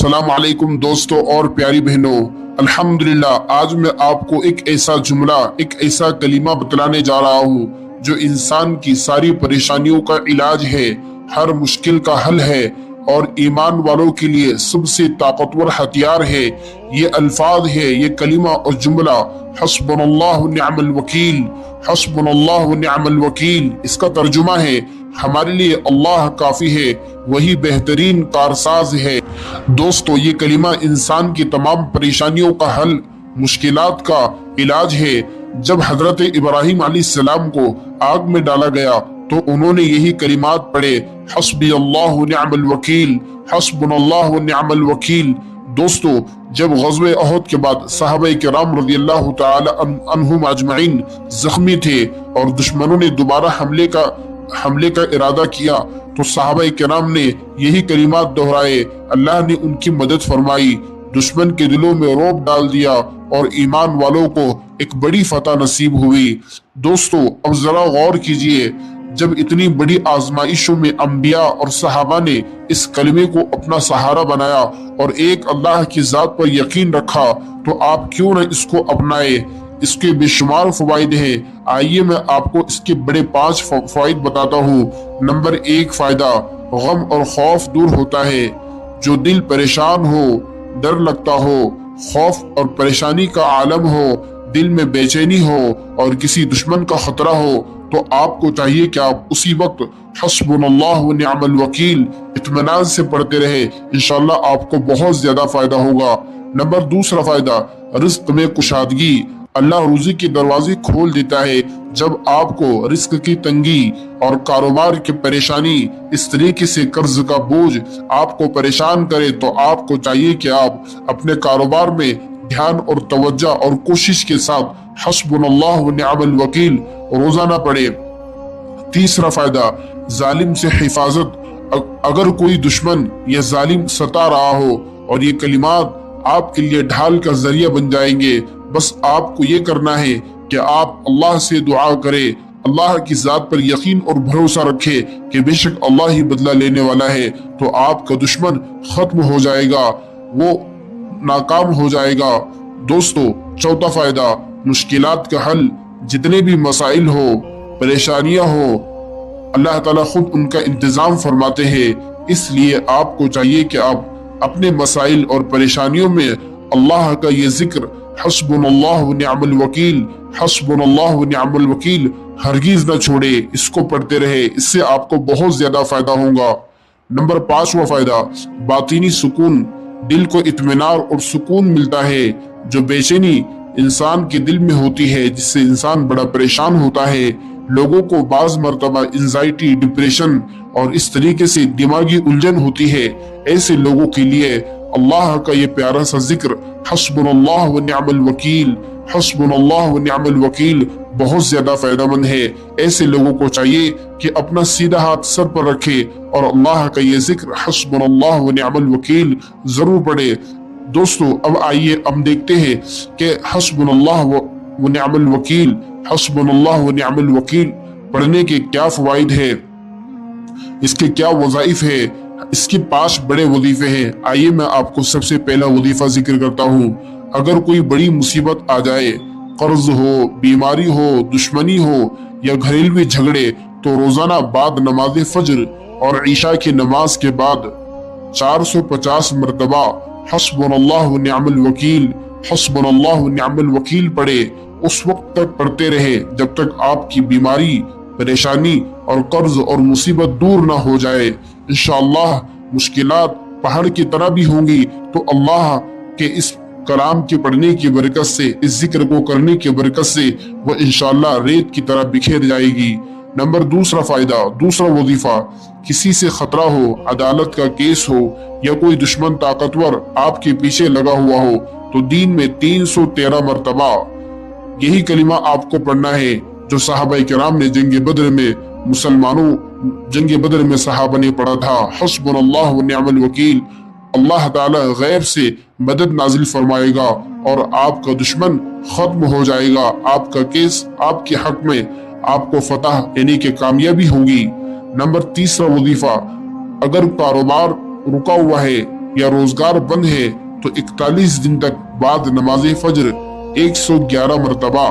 अस्सलाम वालेकुम दोस्तों और प्यारी बहनों। अल्हम्दुलिल्लाह, आज मैं आपको एक ऐसा जुमला, एक ऐसा कलीमा बतलाने जा रहा हूँ जो इंसान की सारी परेशानियों का इलाज है, हर मुश्किल का हल है और ईमान वालों के लिए सबसे ताकतवर हथियार है। ये अल्फाज है, ये कलीमा और जुमला हस्बुनल्लाहु निअमल वकील, हस्बुनल्लाहु निअमल वकील। इसका तर्जुमा है, हमारे लिए अल्लाह काफी है, वही बेहतरीन कारसाज है। दोस्तों, ये कलीमा इंसान की तमाम परेशानियों का हल, मुश्किलात का इलाज है। जब हजरत इब्राहिम अलैहिस्सलाम को आग में डाला गया तो उन्होंने यही कलिमात पढ़े, हस्बी अल्लाहु निअमल वकील, हस्बुनल्लाहु निअमल वकील। दोस्तों, जब ग़ज़वे अहद के बाद सहाबाए किराम रज़ियल्लाहु ताला अन्हुम अजमईन जख्मी थे और दुश्मनों ने दोबारा हमले का इरादा किया तो सहाबाए किराम ने यही कलिमात दोहराए। अल्लाह ने उनकी मदद फरमाई, दुश्मन के दिलों में रौब डाल दिया और ईमान वालों को एक बड़ी फतह नसीब हुई। दोस्तों, अब जरा गौर कीजिए, जब इतनी बड़ी आजमाइशों में अंबिया और सहाबा ने इस कलमे को अपना सहारा बनाया और एक अल्लाह की जात पर यकीन रखा, तो आप क्यों न इसको अपनाए। इसके बेशुमार फवाइद हैं। आइए मैं आपको इसके बड़े 5 फवाइद बताता हूँ। नंबर 1 फायदा, गम और खौफ दूर होता है। जो दिल परेशान हो, डर लगता हो, खौफ और परेशानी का आलम हो, दिल में बेचैनी हो और किसी दुश्मन का खतरा हो, तो आपको चाहिए कि आप उसी वक्त हस्बुनल्लाहु व निअमल वकील इत्मीनान से पढ़ते रहे। इंशाअल्लाह आपको बहुत ज्यादा फायदा होगा। नंबर 2 फायदा, रिज्क में कुशादगी। अल्लाह रुज़ी के दरवाजे खोल देता है। जब आपको रिस्क की तंगी और कारोबार की परेशानी, इस तरीके से कर्ज का बोझ आपको परेशान करे, तो आपको चाहिए कि आप अपने कारोबार में ध्यान और तवज्जो और कोशिश के साथ हस्बुनल्लाहु व निअमल वकील रोजाना पढ़े। 3 फायदा, जालिम से हिफाजत। अगर कोई दुश्मन या जालिम सता रहा हो और ये कलिमात आपके लिए ढाल का जरिया बन जाएंगे, बस आपको ये करना है कि आप अल्लाह से दुआ करें, अल्लाह की जात पर यकीन और भरोसा रखे कि बेशक अल्लाह ही बदला लेने वाला है। तो आपका दुश्मन खत्म हो जाएगा, वो नाकाम हो जाएगा। दोस्तों, 4 फायदा, मुश्किलात का हल। जितने भी मसाइल हो, परेशानियां हो, अल्लाह ताला खुद उनका इंतजाम फरमाते हैं। इसलिए आपको चाहिए कि आप अपने मसाइल और परेशानियों में अल्लाह का ये जिक्र हस्बुनल्लाहु व निअमल वकील, हस्बुनल्लाहु व निअमल वकील हरगिज न छोड़े, इसको पढ़ते रहे। इससे आपको बहुत ज्यादा फायदा होगा। नंबर 5 फायदा, बातिनी सुकून। दिल को इत्मीनान और सुकून मिलता है। जो बेचैनी इंसान के दिल में होती है, जिससे इंसान बड़ा परेशान होता है, लोगों को बाज मर्तबा एंजाइटी, डिप्रेशन और इस तरीके से दिमागी उलझन होती है, ऐसे लोगों के लिए अल्लाह का ये प्यारा सा जिक्र हस्बुनल्लाहु व निअमल वकील, हस्बुनल्लाहु व निअमल वकील बहुत ज्यादा फायदेमंद है। ऐसे लोगों को चाहिए कि अपना सीधा हाथ सर पर रखे और अल्लाह का ये जिक्र हस्बुनल्लाहु व निअमल वकील जरूर पढ़े। दोस्तों, अब आइए हम देखते हैं कि हस्बुनल्लाहु व निअमल वकील, हस्बुनल्लाहु व निअमल वकील पढ़ने के क्या फवाइद है, इसके क्या वज़ाइफ है। इसके 5 बड़े वजीफे हैं। आइए मैं आपको सबसे पहला वजीफा जिक्र करता हूँ। अगर कोई बड़ी मुसीबत आ जाए, कर्ज हो, बीमारी हो, दुश्मनी हो या घरेलू झगड़े, तो रोजाना बाद नमाज फज्र और ईशा की नमाज के बाद 450 मरतबा हस्बुनल्लाहु व निअमल वकील, हस्बुनल्लाहु व निअमल वकील पढ़े। उस वक्त तक पढ़ते रहे जब तक आपकी बीमारी, परेशानी और कर्ज और मुसीबत दूर ना हो जाए। इंशाअल्लाह मुश्किलात पहाड़ की तरह भी होंगी, तो अल्लाह के इस कलाम के पढ़ने की बरकत से, इस जिक्र को करने की बरकत से वह इंशाअल्लाह रेत की तरह बिखेर जाएगी। नंबर 2 फायदा, 2 वजीफा, किसी से खतरा हो, अदालत का केस हो या कोई दुश्मन ताकतवर आपके पीछे लगा हुआ हो, तो दीन में 313 मरतबा यही कलिमा आपको पढ़ना है जो सहाबाए किराम ने जंग बद्र में सहाबा ने पढ़ा था। हस्बुनल्लाहु व निअमल वकील। अल्लाह ताला गैब से मदद नाजिल फरमाएगा और आपका दुश्मन खत्म हो जाएगा। आपका केस आपके हक में आपको फतह यानी कि कामयाबी होगी। नंबर 3 वजीफा, अगर कारोबार रुका हुआ है, या रोजगार बंद है तो 41 दिन तक बाद नमाज फज्र 111 मरतबा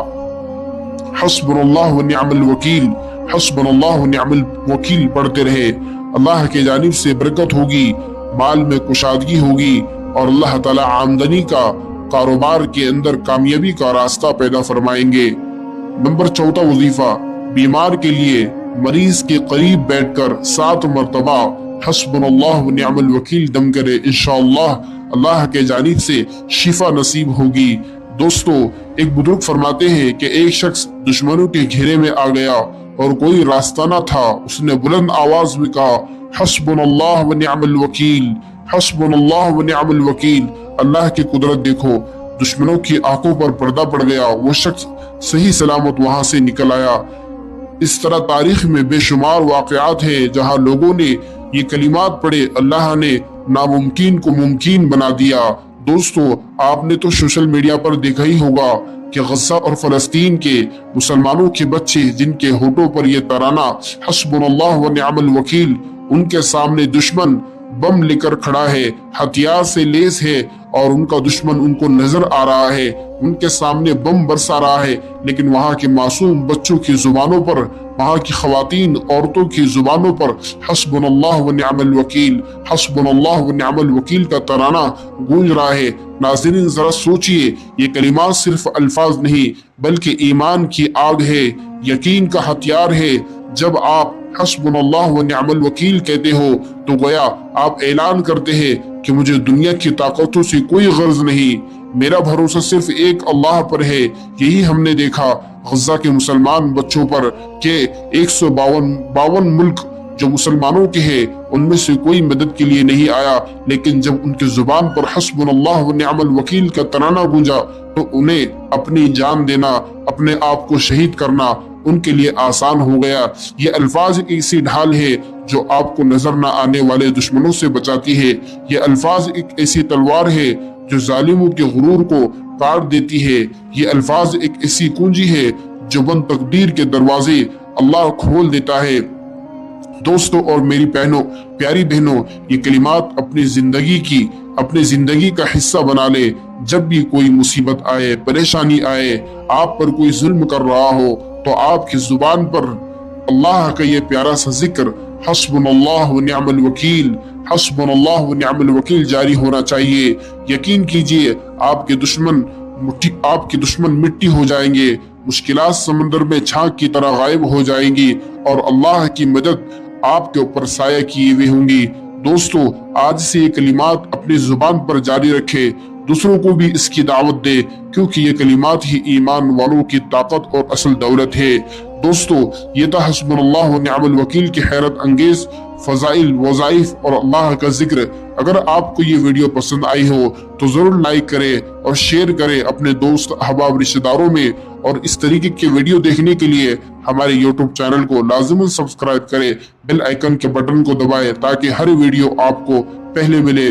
हस्बुनल्लाह व निअमल वकील, हस्बुनल्लाह व निअमल वकील पढ़ते रहे। अल्लाह के जानिब से बरकत होगी, माल में कुशादगी होगी और अल्लाह ताला आमदनी का, कारोबार के अंदर कामयाबी का रास्ता पैदा फरमाएंगे। नंबर 14 वजीफा, बीमार के लिए मरीज के करीब बैठकर 7 मरतबा हस्बुनल्लाह व निअमल वकील दम करे, इंशाअल्लाह अल्लाह के जानिब से शिफा नसीब होगी। दोस्तों, एक बुजुर्ग फरमाते हैं कि एक शख्स दुश्मनों के घेरे में आ गया और कोई रास्ता न था। उसने बुलंद आवाज में कहा, हस्बुनल्लाह व निअमल वकील, हस्बुनल्लाह व निअमल वकील। अल्लाह की कुदरत देखो, दुश्मनों की आंखों पर पर्दा पड़ गया, वो शख्स सही सलामत वहां से निकल आया। इस तरह तारीख में बेशुमार वाकयात है जहां लोगों ने ये कलिमात पढ़े, अल्लाह ने नामुमकिन को मुमकिन बना दिया। दोस्तों, आपने तो सोशल मीडिया पर देखा ही होगा कि गज़ा और फलस्तीन के मुसलमानों के बच्चे जिनके होठों पर यह तराना हस्बुनल्लाह व निअमल वकील, उनके सामने दुश्मन बम लेकर खड़ा है, हथियार से लेस है और उनका दुश्मन उनको नजर आ रहा है, उनके सामने बम बरसा रहा है, लेकिन वहां के मासूम बच्चों की जुबानों पर, वहां की खवातीन औरतों की जुबानों पर हस्बुनल्लाह व निअमल वकील, हस्बुनल्लाह व निअमल वकील का तराना गूंज रहा है। नाज़रीन, जरा सोचिए, ये कलिमात सिर्फ अल्फाज नहीं बल्कि ईमान की आग है, यकीन का हथियार है। जब आप हस्बुनल्लाह व निअमल वकील कहते हो तो गोया आप ऐलान करते हैं कि मुझे दुनिया की ताकतों से कोई गर्ज नहीं, मेरा भरोसा सिर्फ एक अल्लाह पर है। यही हमने देखा गज़ा के मुसलमान बच्चों पर के 152 मुल्क जो मुसलमानों के हैं उनमें से कोई मदद के लिए नहीं आया, लेकिन जब उनके जुबान पर हस्बुनल्लाह व निअमल वकील का तराना गूंजा तो उन्हें अपनी जान देना, अपने आप को शहीद करना उनके लिए आसान हो गया। ये अल्फाज एक ऐसी ढाल है जो आपको नजर न आने वाले दुश्मनों से बचाती है। ये अल्फाज एक ऐसी तलवार है जो जालिमों के गुरूर को काट देती है। ये अल्फाज एक ऐसी कुंजी है जो बंद तकदीर के दरवाजे अल्लाह खोल देता है। दोस्तों और मेरी बहनों, प्यारी बहनों, ये कलिमात अपनी जिंदगी का हिस्सा बना ले। जब भी कोई मुसीबत आए, परेशानी आए, आप पर कोई जुल्म कर रहा हो तो आपकी जुबान पर अल्लाह का ये प्यारा सा जिक्र हस्बुनल्लाह व निअमल वकील, हस्बुनल्लाह व निअमल वकील जारी होना चाहिए। यकीन कीजिए आपके दुश्मन मिट्टी हो जाएंगे, मुश्किलात समंदर में छांक की तरह गायब हो जाएंगी और अल्लाह की मदद आपके ऊपर साया किए हुए होंगी। दोस्तों, आज से ये कलिमात अपनी जुबान पर जारी रखे, दूसरों को भी इसकी दावत दे, क्योंकि ये कलिमात ही ईमान वालों की ताकत और असल दौलत है। दोस्तों, ये था हस्बुनल्लाह व निअमल वकील की हैरत अंगेज फजाइल, वज़ाइफ और अल्लाह का जिक्र। अगर आपको ये वीडियो पसंद आई हो तो जरूर लाइक करें और शेयर करें अपने दोस्त, अहबाब, रिश्तेदारों में। और इस तरीके के वीडियो देखने के लिए हमारे YouTube चैनल को लाजिमन सब्सक्राइब करें, बेल आइकन के बटन को दबाएं ताकि हर वीडियो आपको पहले मिले।